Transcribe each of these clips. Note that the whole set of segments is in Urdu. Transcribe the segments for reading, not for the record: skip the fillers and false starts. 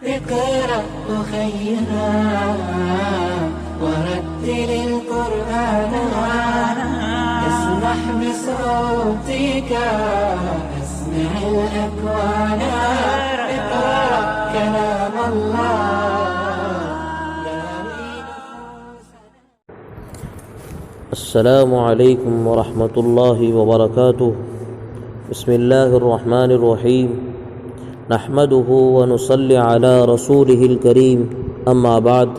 اقرأ خيرا ورتل القرآن اسمح بصوتك اسمع الأكوان اقرأ كلام الله. السلام علیکم ورحمۃ اللہ وبرکاتہ. بسم اللہ الرحمن الرحیم. نحمده ونصلي على رسوله الكريم. اما بعد.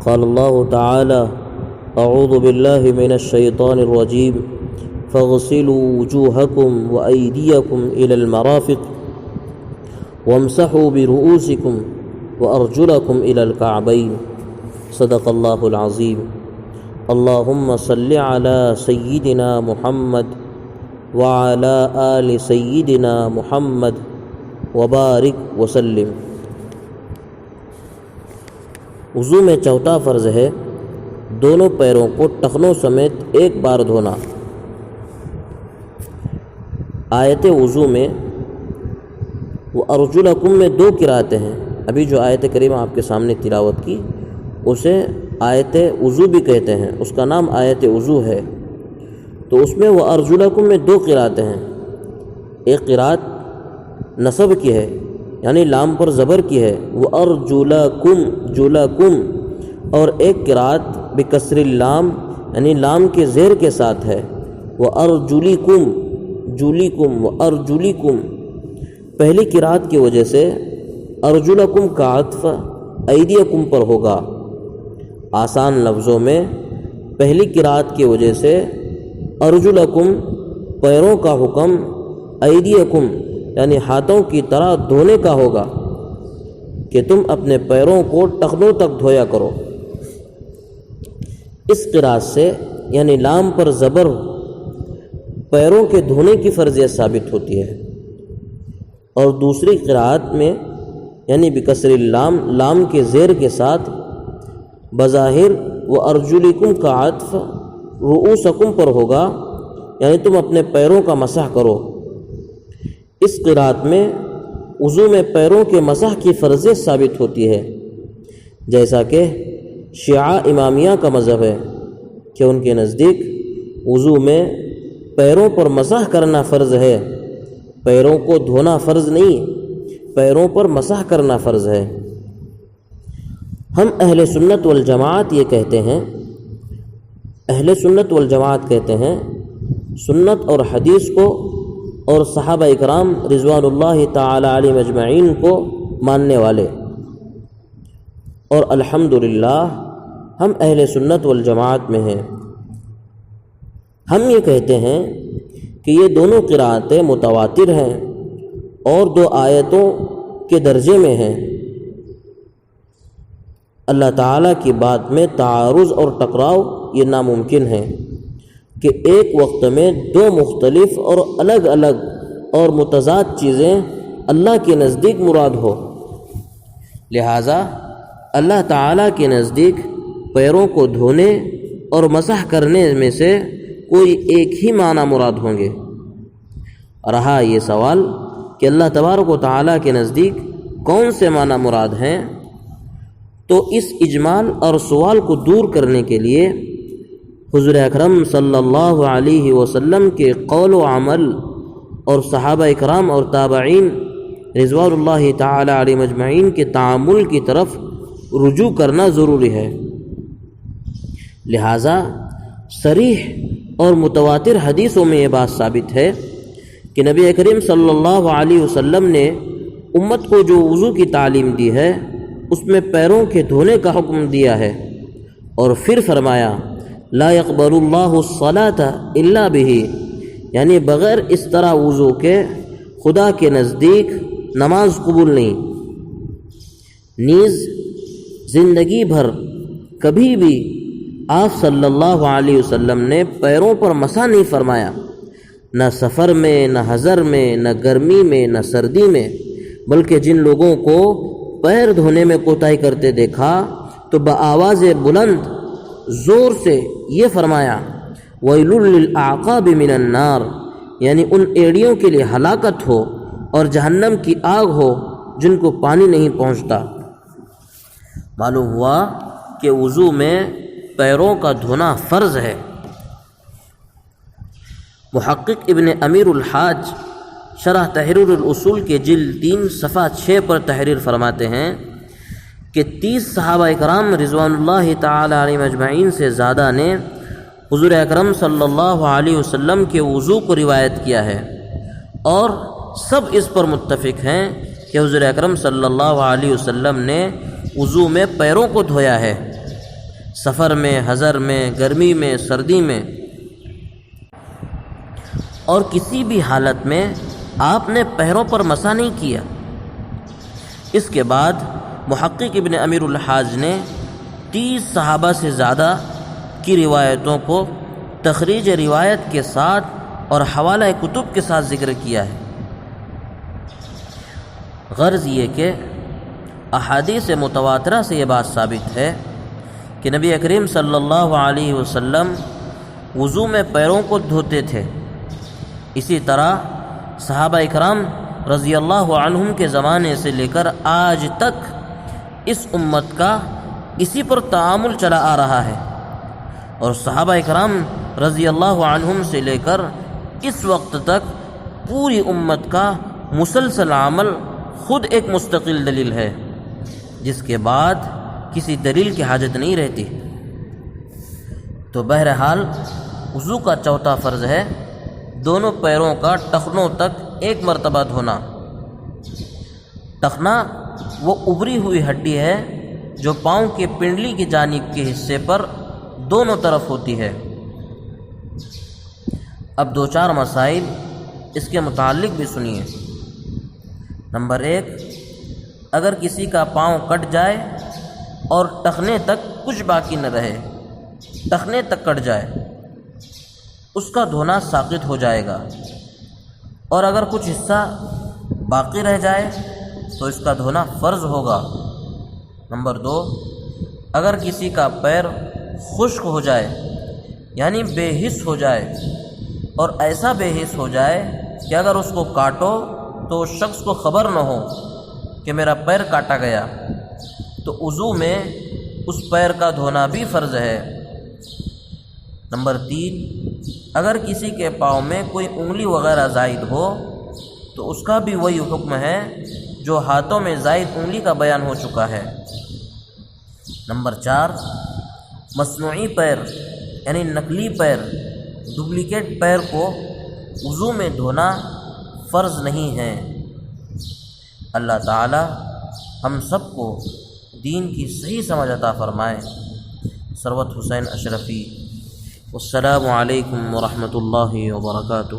قال الله تعالى اعوذ بالله من الشيطان الرجيم فاغسلوا وجوهكم وأيديكم إلى المرافق وامسحوا برؤوسكم وأرجلكم إلى الكعبين. صدق الله العظيم. اللهم صل على سيدنا محمد وعلى آل سيدنا محمد وبارک وسلم. وضو میں چوتھا فرض ہے دونوں پیروں کو ٹخنوں سمیت ایک بار دھونا. آیت وضو میں وَأَرْجُلَكُم میں دو قرأتیں ہیں. ابھی جو آیت کریمہ آپ کے سامنے تلاوت کی اسے آیت وضو بھی کہتے ہیں، اس کا نام آیت وضو ہے. تو اس میں وَأَرْجُلَكُم میں دو قرأتیں ہیں. ایک قرأت نصب کی ہے یعنی لام پر زبر کی ہے وَأَرْجُلَكُم جُلَكُم، اور ایک قرأت بکسر اللام یعنی لام کے زیر کے ساتھ ہے وَأَرْجُلِكُم جُلِكُم وَأَرْجُلِكُم. پہلی قرأت کی وجہ سے ارجلکم کا عطف ایدیکم پر ہوگا. آسان لفظوں میں پہلی قرأت کی وجہ سے ارجلکم پیروں کا حکم ایدیکم یعنی ہاتھوں کی طرح دھونے کا ہوگا کہ تم اپنے پیروں کو ٹخنوں تک دھویا کرو. اس قرأت سے یعنی لام پر زبر پیروں کے دھونے کی فرضیت ثابت ہوتی ہے. اور دوسری قرأت میں یعنی بکسر اللام لام کے زیر کے ساتھ بظاہر وَأَرْجُلِكُم کا عطف رؤوسکم پر ہوگا یعنی تم اپنے پیروں کا مسح کرو. اس قرأت میں وضو میں پیروں کے مسح کی فرضیت ثابت ہوتی ہے، جیسا کہ شیعہ امامیہ کا مذہب ہے کہ ان کے نزدیک وضو میں پیروں پر مسح کرنا فرض ہے، پیروں کو دھونا فرض نہیں، پیروں پر مسح کرنا فرض ہے. ہم اہل سنت والجماعت یہ کہتے ہیں، اہل سنت والجماعت کہتے ہیں سنت اور حدیث کو اور صحابہ اکرام رضوان اللہ تعالی علیہم اجمعین کو ماننے والے. اور الحمدللہ ہم اہل سنت والجماعت میں ہیں. ہم یہ کہتے ہیں کہ یہ دونوں قرأتیں متواتر ہیں اور دو آیتوں کے درجے میں ہیں. اللہ تعالیٰ کی بات میں تعارض اور ٹکراؤ یہ ناممکن ہے کہ ایک وقت میں دو مختلف اور الگ الگ اور متضاد چیزیں اللہ کے نزدیک مراد ہو. لہٰذا اللہ تعالیٰ کے نزدیک پیروں کو دھونے اور مسح کرنے میں سے کوئی ایک ہی معنی مراد ہوں گے. رہا یہ سوال کہ اللہ تبارک و تعالیٰ کے نزدیک کون سے معنی مراد ہیں، تو اس اجمال اور سوال کو دور کرنے کے لیے حضور اکرم صلی اللہ علیہ وسلم کے قول و عمل اور صحابہ اکرام اور تابعین رضوان اللہ تعالی علیہم اجمعین کے تعامل کی طرف رجوع کرنا ضروری ہے. لہٰذا صریح اور متواتر حدیثوں میں یہ بات ثابت ہے کہ نبی کریم صلی اللہ علیہ وسلم نے امت کو جو وضو کی تعلیم دی ہے اس میں پیروں کے دھونے کا حکم دیا ہے، اور پھر فرمایا لا يقبل اللہ الصلاة الا بہ، یعنی بغیر اس طرح وضو کے خدا کے نزدیک نماز قبول نہیں. نیز زندگی بھر کبھی بھی آپ صلی اللہ علیہ وسلم نے پیروں پر مسح نہیں فرمایا، نہ سفر میں، نہ حضر میں، نہ گرمی میں، نہ سردی میں، بلکہ جن لوگوں کو پیر دھونے میں کوتاہی کرتے دیکھا تو بآواز بلند زور سے یہ فرمایا وَيْلٌ لِّلْأَعْقَابِ مِنَ النَّارِ، یعنی ان ایڑیوں کے لیے ہلاکت ہو اور جہنم کی آگ ہو جن کو پانی نہیں پہنچتا۔ معلوم ہوا کہ وضو میں پیروں کا دھونا فرض ہے۔ محقق ابن امیر الحاج شرح تحریر الاصول کے جلد 3 صفحہ 6 پر تحریر فرماتے ہیں کہ 30 صحابہ اکرام رضوان اللہ تعالی علیہم اجمعین سے زیادہ نے حضور اکرم صلی اللہ علیہ وسلم کے وضو کو روایت کیا ہے، اور سب اس پر متفق ہیں کہ حضور اکرم صلی اللہ علیہ وسلم نے وضو میں پیروں کو دھویا ہے، سفر میں، حضر میں، گرمی میں، سردی میں، اور کسی بھی حالت میں آپ نے پیروں پر مسح نہیں کیا۔ اس کے بعد محقق ابن امیر الحاج نے 30 صحابہ سے زیادہ کی روایتوں کو تخریج روایت کے ساتھ اور حوالہ کتب کے ساتھ ذکر کیا ہے۔ غرض یہ کہ احادیث متواترہ سے یہ بات ثابت ہے کہ نبی کریم صلی اللہ علیہ وسلم وضو میں پیروں کو دھوتے تھے۔ اسی طرح صحابہ اکرام رضی اللہ عنہم کے زمانے سے لے کر آج تک اس امت کا اسی پر تعامل چلا آ رہا ہے، اور صحابہ اکرام رضی اللہ عنہم سے لے کر اس وقت تک پوری امت کا مسلسل عمل خود ایک مستقل دلیل ہے، جس کے بعد کسی دلیل کی حاجت نہیں رہتی۔ تو بہرحال وضو کا چوتھا فرض ہے دونوں پیروں کا ٹخنوں تک ایک مرتبہ دھونا۔ ٹخنا وہ ابری ہوئی ہڈی ہے جو پاؤں کے پنڈلی کی جانب کے حصے پر دونوں طرف ہوتی ہے۔ اب 2-4 مسائل اس کے متعلق بھی سنیے۔ نمبر 1، اگر کسی کا پاؤں کٹ جائے اور ٹخنے تک کچھ باقی نہ رہے، ٹخنے تک کٹ جائے، اس کا دھونا ساقط ہو جائے گا، اور اگر کچھ حصہ باقی رہ جائے تو اس کا دھونا فرض ہوگا۔ نمبر 2، اگر کسی کا پیر خشک ہو جائے یعنی بے حس ہو جائے، اور ایسا بے حس ہو جائے کہ اگر اس کو کاٹو تو اس شخص کو خبر نہ ہو کہ میرا پیر کاٹا گیا، تو وضو میں اس پیر کا دھونا بھی فرض ہے۔ نمبر 3، اگر کسی کے پاؤں میں کوئی انگلی وغیرہ زائد ہو تو اس کا بھی وہی حکم ہے جو ہاتھوں میں زائد انگلی کا بیان ہو چکا ہے۔ نمبر 4، مصنوعی پیر یعنی نقلی پیر، ڈپلیکیٹ پیر کو وضو میں دھونا فرض نہیں ہے۔ اللہ تعالی ہم سب کو دین کی صحیح سمجھ عطا فرمائے۔ ثروت حسین اشرفی۔ والسلام علیکم ورحمۃ اللہ وبرکاتہ۔